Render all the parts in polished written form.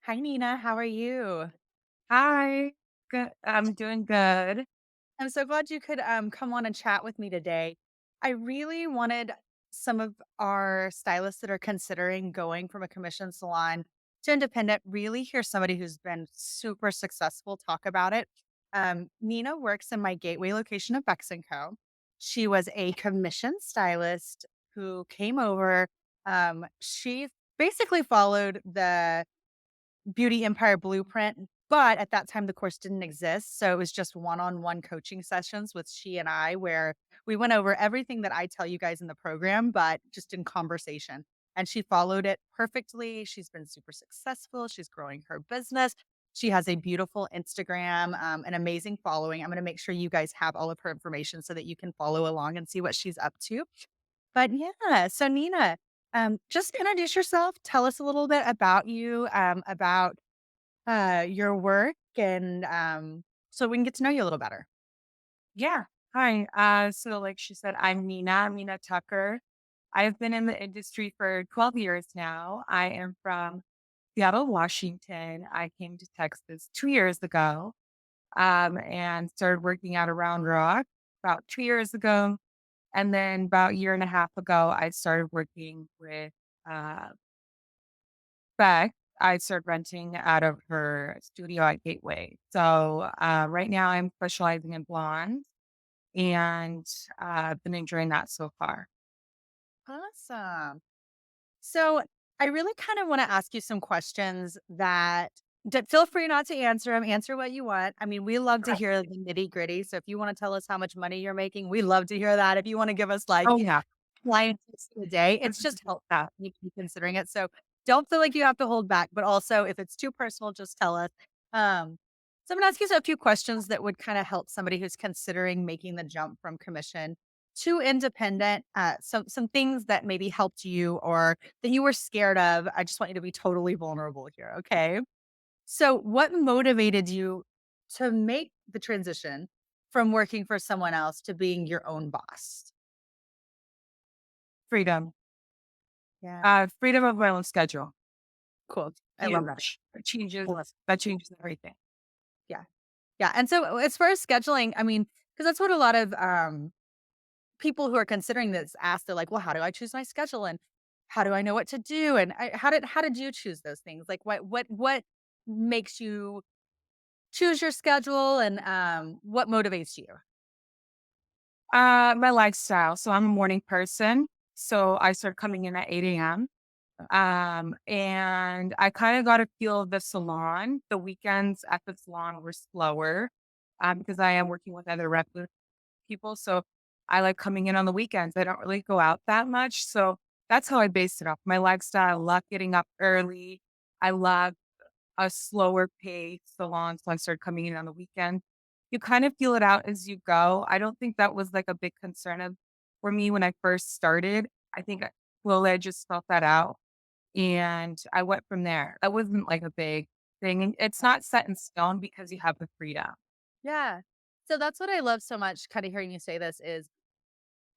Hi, Nina. How are you? Hi. Good. I'm doing good. I'm so glad you could come on and chat with me today. I really wanted some of our stylists that are considering going from a commission salon to independent really hear somebody who's been super successful talk about it. Nina works in my gateway location of Bexenco. She was a commission stylist who came over. She basically followed the Beauty Empire Blueprint, but at that time, the course didn't exist, so it was just one-on-one coaching sessions with she and I, where we went over everything that I tell you guys in the program, but just in conversation, and she followed it perfectly. She's been super successful. She's growing her business. She has a beautiful Instagram, an amazing following. I'm gonna make sure you guys have all of her information so that you can follow along and see what she's up to. But yeah, so Nina, just introduce yourself. Tell us a little bit about you, about your work, and so we can get to know you a little better. Yeah. Hi. So like she said, I'm Nina Tucker. I've been in the industry for 12 years now. I am from Seattle, Washington. I came to Texas 2 years ago, and started working out around Rock about 2 years ago. And then about a year and a half ago, I started working with uh, Beck. I started renting out of her studio at Gateway. So right now I'm specializing in blondes and I've been enjoying that so far. Awesome. So I really kind of want to ask you some questions that feel free not to answer them. Answer what you want. I mean, we love to Right. hear the nitty gritty. So if you want to tell us how much money you're making, we love to hear that. If you want to give us like Oh, yeah. client tips of the day, it's just helpful. You can be considering it. So don't feel like you have to hold back, but also if it's too personal, just tell us. Um, so I'm gonna ask you a few questions that would kind of help somebody who's considering making the jump from commission to independent. Some things that maybe helped you or that you were scared of. I just want you to be totally vulnerable here. Okay. So what motivated you to make the transition from working for someone else to being your own boss? Freedom. Yeah. Freedom of my own schedule. Cool. I love that. Huge. Cool. That changes everything. Yeah. Yeah, and so as far as scheduling, I mean, because that's what a lot of, people who are considering this ask, they're like, "Well, how do I choose my schedule, and how do I know what to do?" And how did you choose those things? Like, what makes you choose your schedule, and, what motivates you? My lifestyle. So I'm a morning person. So I start coming in at 8 a.m. And I kind of got a feel of the salon. The weekends at the salon were slower because I am working with other people. So I like coming in on the weekends. I don't really go out that much. So that's how I based it off. My lifestyle, I love getting up early. I love a slower pace salon. So I started coming in on the weekend. You kind of feel it out as you go. I don't think that was like a big concern for me when I first started. I think slowly I just felt that out and I went from there. That wasn't like a big thing. And it's not set in stone because you have the freedom. Yeah. So that's what I love so much kinda hearing you say this is,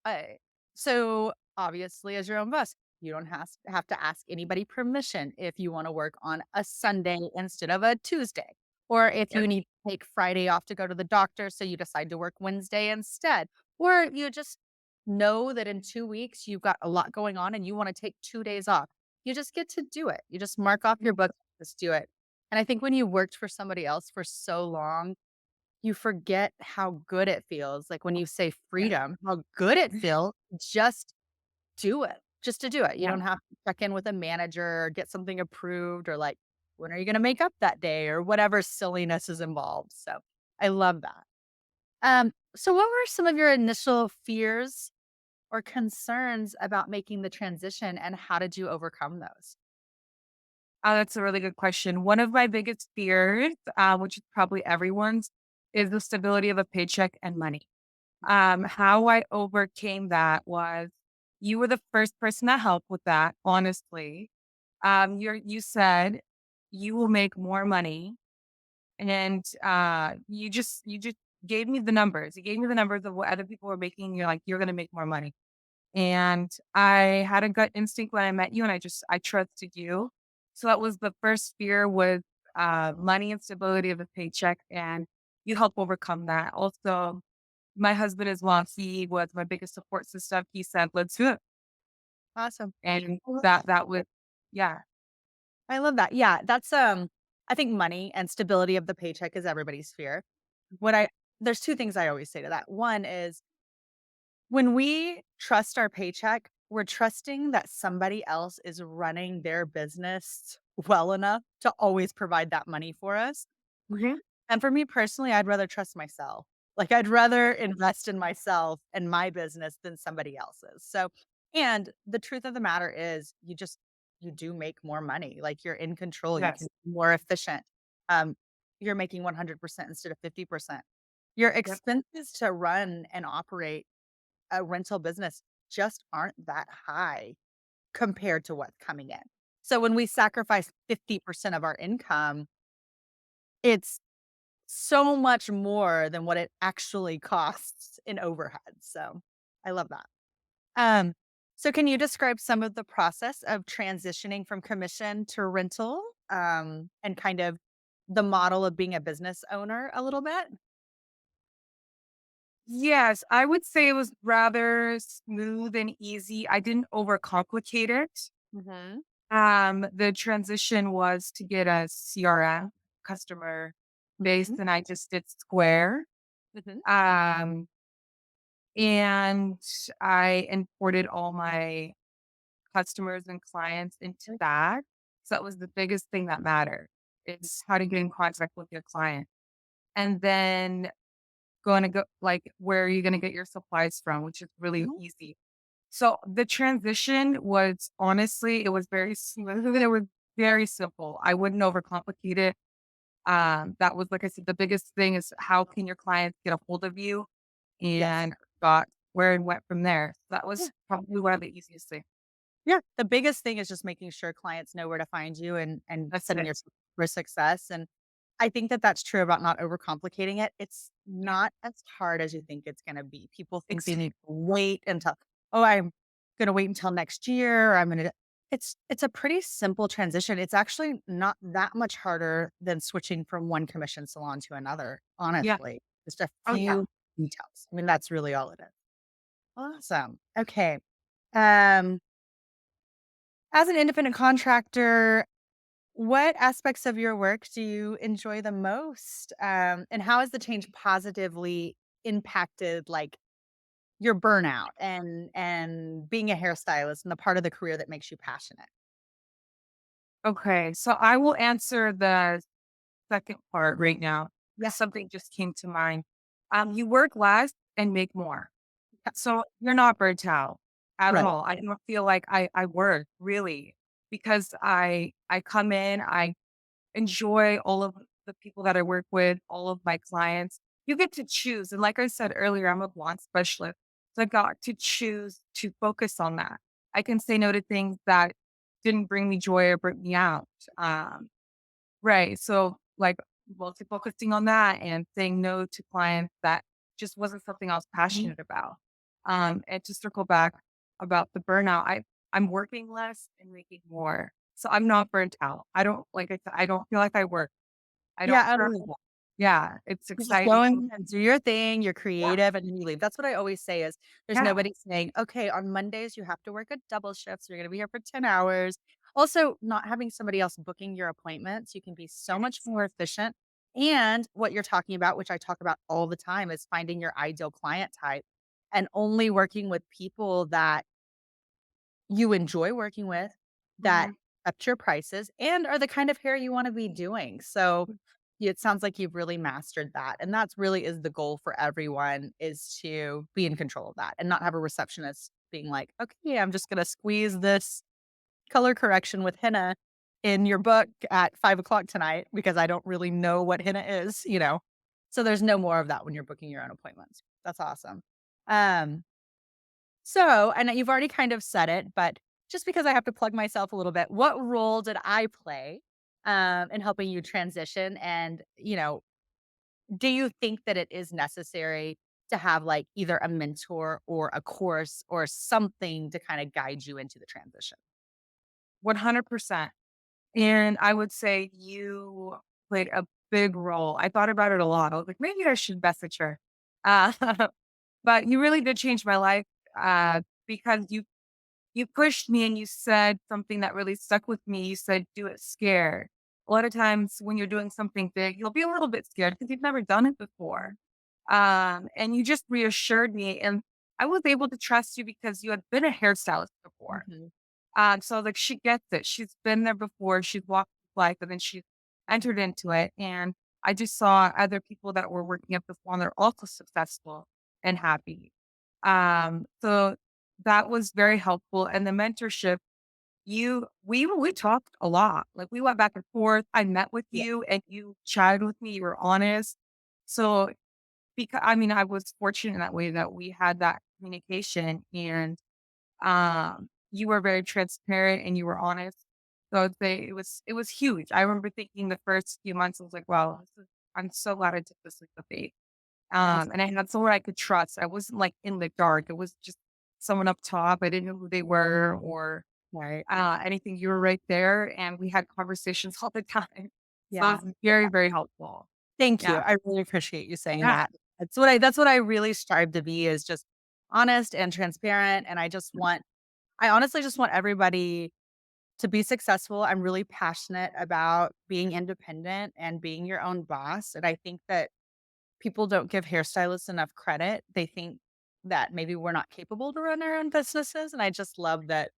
I so obviously as your own boss, you don't have to ask anybody permission if you wanna work on a Sunday instead of a Tuesday, or if Yep. you need to take Friday off to go to the doctor, so you decide to work Wednesday instead, or you just know that in 2 weeks you've got a lot going on and you wanna take 2 days off. You just get to do it. You just mark off your book, just do it. And I think when you worked for somebody else for so long, you forget how good it feels, like, when you say Yeah. freedom, how good it feels just do it, just to do it. You Yeah. don't have to check in with a manager or get something approved or, like, when are you gonna make up that day or whatever silliness is involved, so I love that. So what were some of your initial fears or concerns about making the transition, and how did you overcome those? That's a really good question. One of my biggest fears, which is probably everyone's, is the stability of a paycheck and money. How I overcame that was you were the first person to help with that, honestly. You said you will make more money and you just gave me the numbers. You gave me the numbers of what other people were making. You're like, you're gonna make more money. And I had a gut instinct when I met you and I trusted you. So that was the first fear was money and stability of the paycheck, and you help overcome that. Also, my husband as well, he was my biggest support system. He said, "Let's do it," Awesome. and Well, that was yeah, I love that. Yeah, that's I think money and stability of the paycheck is everybody's fear. What I There's two things I always say to that. One is when we trust our paycheck, we're trusting that somebody else is running their business well enough to always provide that money for us. mhm, And for me personally, I'd rather trust myself. Like, I'd rather invest in myself and my business than somebody else's. So, and the truth of the matter is, you do make more money. Like, you're in control. You can yes, be more efficient. Um, you're making 100% instead of 50%. Your yep, expenses to run and operate a rental business just aren't that high compared to what's coming in. So when we sacrifice 50% of our income, it's so much more than what it actually costs in overhead. So I love that. Um, so can you describe some of the process of transitioning from commission to rental, and kind of the model of being a business owner a little bit? yes. I would say it was rather smooth and easy. I didn't overcomplicate it. Mhm. The transition was to get a CRM, customer base, Mhm. and I just did Square. Mhm. Um, and I imported all my customers and clients into that. So that was the biggest thing that mattered. It's how to get in contact with your client. And then going to go like where are you going to get your supplies from, which is really Mhm. easy. So the transition was honestly, it was very smooth. It was very simple. I wouldn't overcomplicate it. That was, like I said, the biggest thing is how can your clients get a hold of you Yes. and got where and went from there. That Yeah. was probably one of the easiest things. Yeah, the biggest thing is just making sure clients know where to find you and That's setting it. yourself for success, and I think that that's true about not overcomplicating it. It's Yeah. not as hard as you think it's gonna be. People think they Ex- need to wait until, "Oh, I'm gonna wait until next year, or I'm gonna" it's a pretty simple transition. It's actually not that much harder than switching from one commission salon to another, yeah. honestly. Just a Oh yeah. few details. I mean, that's really all it is. Awesome. Okay. Um as an independent contractor, what aspects of your work do you enjoy the most? And how has the change positively impacted like your burnout and being a hairstylist and the part of the career that makes you passionate? Okay. So I will answer the second part right now Yeah. because something just came to mind. You work less and make more. Yeah. So you're not burnt out at Right. all. I don't feel like I work really because I come in, I enjoy all of the people that I work with, all of my clients. You get to choose. And like I said earlier, I'm a blonde specialist. So I got to choose to focus on that. I can say no to things that didn't bring me joy or bring me out. Um, right. So like mostly focusing on that and saying no to clients that just wasn't something I was Mhm. passionate about. And to circle back about the burnout, I'm working less and making more. So I'm not burnt out. I don't like I said, I don't feel like I work. I don't Yeah. currently work. Yeah, it's You just exciting. go in and do your thing, you're Yeah. creative, and then you leave. That's what I always say is there's Yeah. nobody saying, "Okay, on Mondays, you have to work a double shift, so you're gonna be here for 10 hours." Also, not having somebody else booking your appointments, you can be so much Yes. more efficient. And what you're talking about, which I talk about all the time, is finding your ideal client type and only working with people that you enjoy working with, that Mhm. accept your prices, and are the kind of hair you wanna be doing. So, it sounds like you've really mastered that, and that's really is the goal for everyone is to be in control of that and not have a receptionist being like, "Okay, I'm just gonna squeeze this color correction with henna in your book at 5 o'clock tonight because I don't really know what henna is," you know? So, there's no more of that when you're booking your own appointments. That's awesome. Um so, and you've already kind of said it, but just because I have to plug myself a little bit, what role did I play in helping you transition? And, do you think that it is necessary to have like either a mentor or a course or something to kind of guide you into the transition? 100%. And I would say you played a big role. I thought about it a lot. I was like, maybe I should message her. Uh, but you really did change my life because you pushed me and you said something that really stuck with me. You said, do it scared. A lot of times when you're doing something big, you'll be a little bit scared because you've never done it before. And you just reassured me. And I was able to trust you because you had been a hairstylist before. Mhm. So like she gets it. She's been there before. She's walked life and then she entered into it. And I just saw other people that were working at the salon that are also successful and happy. So that was very helpful. And the mentorship, we talked a lot. Like we went back and forth. I met with Yeah. you and you chatted with me. You were honest. So because I mean, I was fortunate in that way that we had that communication and you were very transparent and you were honest. So I'd say it was huge. I remember thinking the first few months, I was like, wow, I'm so glad I did this with the faith. Awesome. And I had someone I could trust. I wasn't like in the dark. It was just someone up top. I didn't know who they were or Right. anything. You were right there and we had conversations all the time. So Yeah. it was very, very helpful. Thank you. Yeah. I really appreciate you saying Yeah. that. That's what I really strive to be is just honest and transparent. And I honestly just want everybody to be successful. I'm really passionate about being independent and being your own boss. And I think that people don't give hairstylists enough credit. They think that maybe we're not capable to run our own businesses. And I just love that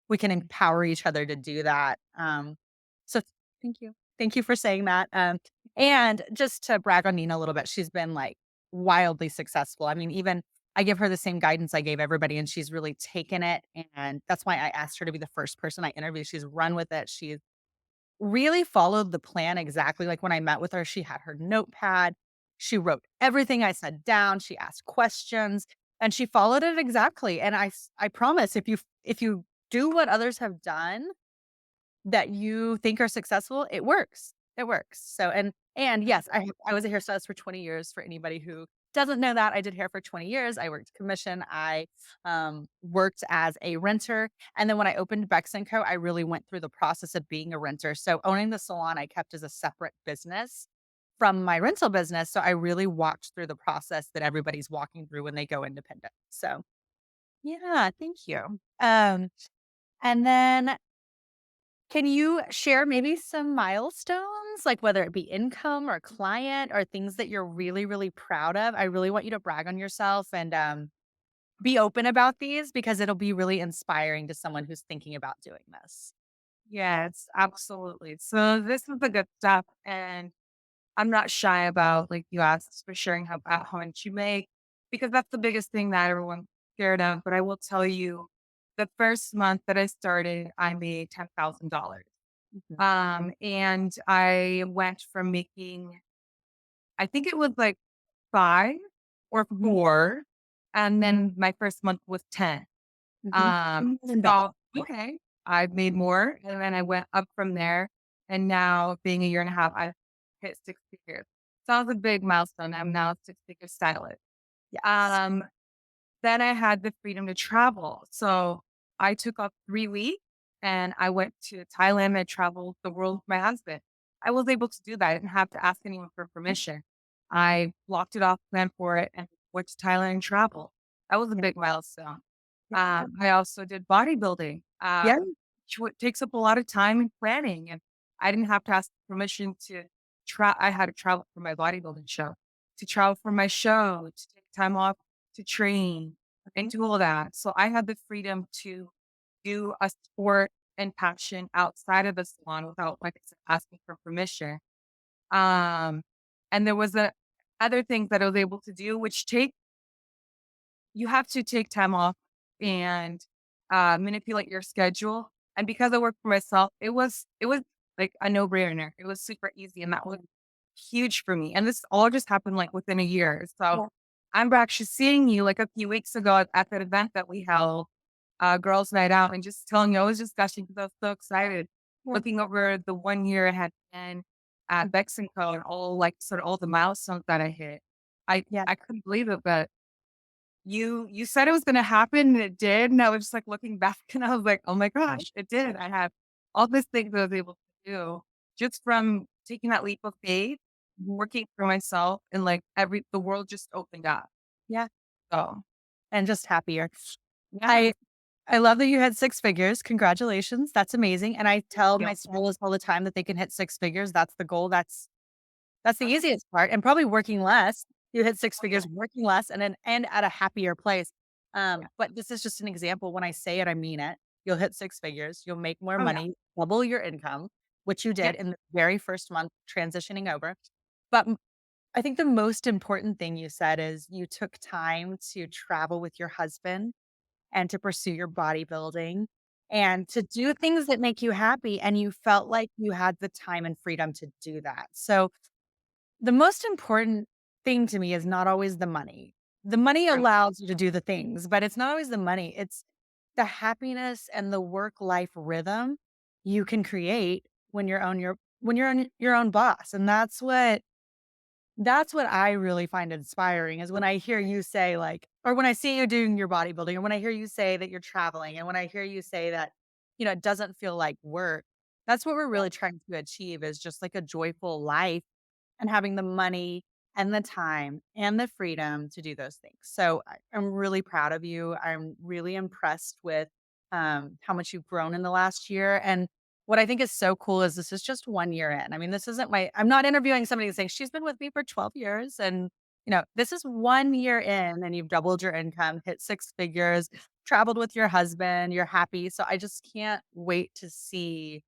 we can empower each other to do that. So thank you. Thank you for saying that. And just to brag on Nina a little bit, she's been like wildly successful. I mean, even I give her the same guidance I gave everybody, and she's really taken it. And that's why I asked her to be the first person I interviewed. She's run with it. She's really followed the plan exactly like when I met with her. She had her notepad. She wrote everything I said down. She asked questions and she followed it exactly. And I promise if you do what others have done that you think are successful, it works. It works. So and yes, I was a hairstylist for 20 years for anybody who doesn't know that. I did hair for 20 years. I worked commission. I worked as a renter. And then when I opened Bex& Co., I really went through the process of being a renter. So owning the salon, I kept as a separate business from my rental business. So I really walked through the process that everybody's walking through when they go independent. So yeah, thank you. And then can you share maybe some milestones, like whether it be income or client or things that you're really, really proud of? I really want you to brag on yourself and be open about these because it'll be really inspiring to someone who's thinking about doing this. Yes, absolutely. So this is the good stuff. And I'm not shy about, like you asked, for sharing how much you make, because that's the biggest thing that everyone's scared of. But I will tell you, the first month that I started, I made $10,000. Mhm, And I went from making, I think it was like 5 or mhm, 4, and then my first month was 10. mhm. Um, $1,000. so okay, I've made more, and then I went up from there, and now being a year and a half, I've hit 6 figures. So that was a big milestone. I'm now a 6-figure stylist. Yes. Um, then I had the freedom to travel. So I took off 3 weeks and I went to Thailand and traveled the world with my husband. I was able to do that. I didn't have to ask anyone for permission. I blocked it off, planned for it, and went to Thailand and traveled. That was a Yeah. big milestone. Yeah. I also did bodybuilding, Yeah. takes up a lot of time and planning. And I didn't have to ask permission to I had to travel for my bodybuilding show, to travel for my show, to take time off to train and do all that. So I had the freedom to do a sport and passion outside of the salon without, like I said, asking for permission. Um, and there was a other things that I was able to do, which take you have to take time off and manipulate your schedule. And because I work for myself, it was like a no brainer. It was super easy, and that was huge for me. And this all just happened like within a year. So Yeah. I'm actually seeing you like a few weeks ago at that event that we held, girls' night out, and just telling you I was just gushing because I was so excited, Yeah. looking over the 1 year I had been at Bex& and Co. and all like sort of all the milestones that I hit. I Yeah. I couldn't believe it, but you said it was gonna happen, and it did, and I was just, like, looking back, and I was like, "Oh my gosh, it did." I had all these things I was able to do. Just from taking that leap of faith, working for myself and like the world just opened up. Yeah. So And just happier. yeah. I I love that you had 6 figures. Congratulations. That's amazing. And I tell Yeah. my stylists all the time that they can hit 6 figures. That's the goal. That's the easiest part, and probably working less. You hit 6 Oh yeah. figures working less and at a happier place. Yeah. But this is just an example. When I say it, I mean it. You'll hit 6 figures, you'll make more Oh yeah. money, double your income, which you Yeah. did in the very first month transitioning over. But I think the most important thing you said is you took time to travel with your husband and to pursue your bodybuilding and to do things that make you happy, and you felt like you had the time and freedom to do that. So the most important thing to me is not always the money. The money True. allows you to do the things, but it's not always the money. It's the happiness and the work life rhythm you can create when you're on your own boss. And that's what I really find inspiring is when I hear you say like or when I see you doing your bodybuilding or when I hear you say that you're traveling and when I hear you say that, it doesn't feel like work. That's what we're Yeah. really trying to achieve is just like a joyful life and having the money and the time and the freedom to do those things. So I'm really proud of you. I'm really impressed with how much you've grown in the last year. And what I think is so cool is this is just 1 year in. I mean, this isn't I'm not interviewing somebody and saying she's been with me for 12 years. And, this is 1 year in and you've doubled your income, hit 6 figures, traveled with your husband, you're happy. So I just can't wait to see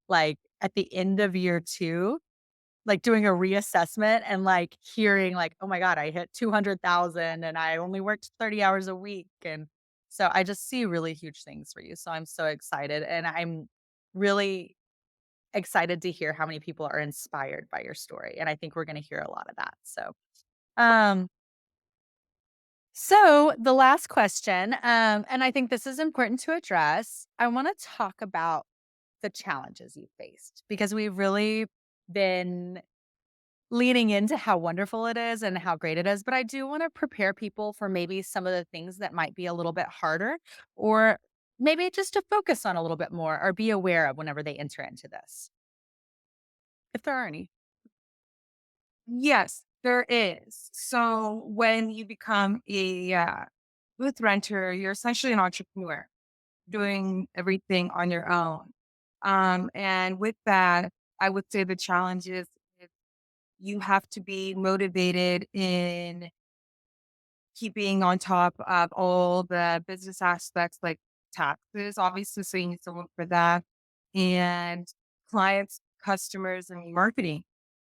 like at the end of year two like, doing a reassessment and, like, hearing, like, "Oh my god, I hit 200,000 and I only worked 30 hours a week," and so I just see really huge things for you, so I'm so excited, and I'm really excited to hear how many people are inspired by your story, and I think we're gonna hear a lot of that, um so the last question, and I think this is important to address, I wanna talk about the challenges you faced because we've really been leaning into how wonderful it is and how great it is, but I do wanna prepare people for maybe some of the things that might be a little bit harder or maybe just to focus on a little bit more or be aware of whenever they enter into this, if there are any. Yes, there is. So when you become a booth renter, you're essentially an entrepreneur doing everything on your own. And with that, I would say the challenge is you have to be motivated in keeping on top of all the business aspects like taxes, obviously. So you need someone for that and clients, customers, and marketing.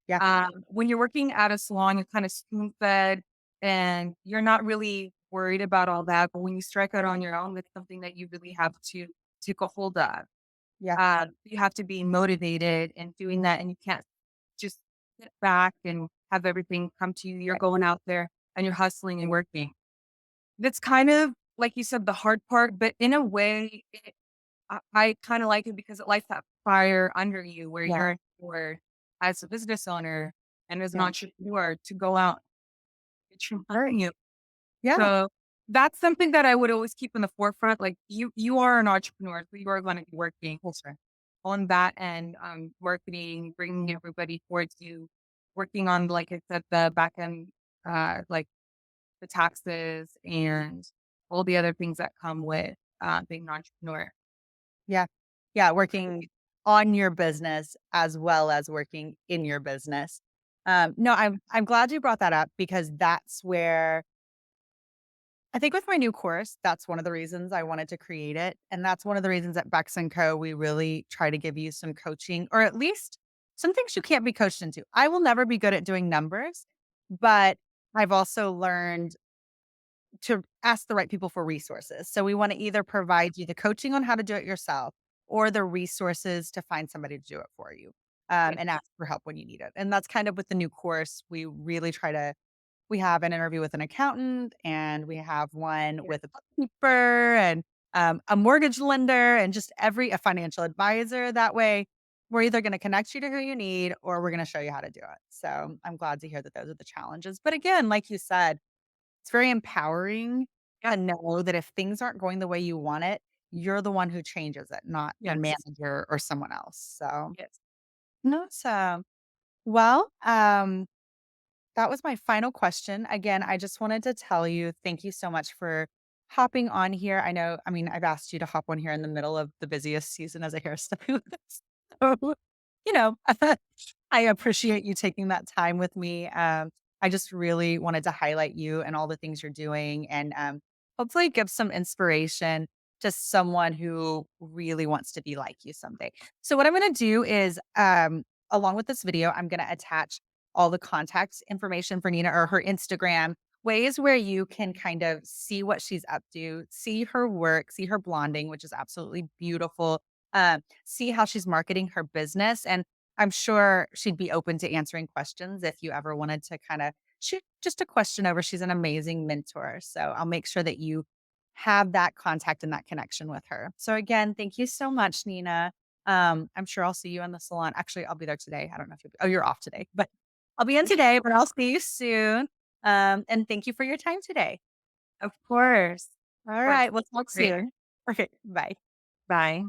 Yeah, When you're working at a salon, you're kind of spoon fed and you're not really worried about all that. But when you strike out on your own, it's something that you really have to take a hold of. yeah, You have to be motivated in doing that, and you can't just sit back and have everything come to you. You're right. going out there and you're hustling and working. That's kind of like you said, the hard part, but in a way, I kind of like it because it lights that fire under you where Yeah, you're empowered as a business owner and as an yeah, entrepreneur to go out and get your money. yeah, So that's something that I would always keep in the forefront. Like you are an entrepreneur, so you are going to be working also on that end, marketing, bringing everybody towards you, working on, like I said, the back end, like the taxes and all the other things that come with being an entrepreneur. yeah, yeah, working on your business as well as working in your business. No, I'm glad you brought that up because that's where I think with my new course, that's one of the reasons I wanted to create it, and that's one of the reasons at Bex& and Co, we really try to give you some coaching or at least some things you can't be coached into. I will never be good at doing numbers, but I've also learned to ask the right people for resources. So we wanna either provide you the coaching on how to do it yourself or the resources to find somebody to do it for you, Yeah. and ask for help when you need it, and that's kind of with the new course, we really try to we have an interview with an accountant, and we have one Yeah. with a bookkeeper and, a mortgage lender and just a financial advisor. That way, we're either gonna connect you to who you need or we're gonna show you how to do it. So, I'm glad to hear that those are the challenges. But again, like you said, it's very empowering Yeah. to know that if things aren't going the way you want it, you're the one who changes it, not your Yes. manager or someone else. So, Yes. Awesome. Well, that was my final question. Again, I just wanted to tell you thank you so much for hopping on here. I mean, I've asked you to hop on here in the middle of the busiest season as a hairstylist. So, you know, I appreciate you taking that time with me. I just really wanted to highlight you and all the things you're doing and hopefully give some inspiration to someone who really wants to be like you someday. So, what I'm going to do is, along with this video, I'm going to attach all the contact information for Nina or her Instagram, ways where you can kind of see what she's up to, see her work, see her blonding, which is absolutely beautiful. See how she's marketing her business. And I'm sure she'd be open to answering questions if you ever wanted to kind of shoot just a question over. She's an amazing mentor. So I'll make sure that you have that contact and that connection with her. So again, thank you so much, Nina. I'm sure I'll see you in the salon. Actually, I'll be there today. I don't know if you're off today, but I'll be in today, but I'll see you soon. And thank you for your time today. Of course. All Of course. right. We'll talk Great. soon. Okay. Bye. Bye.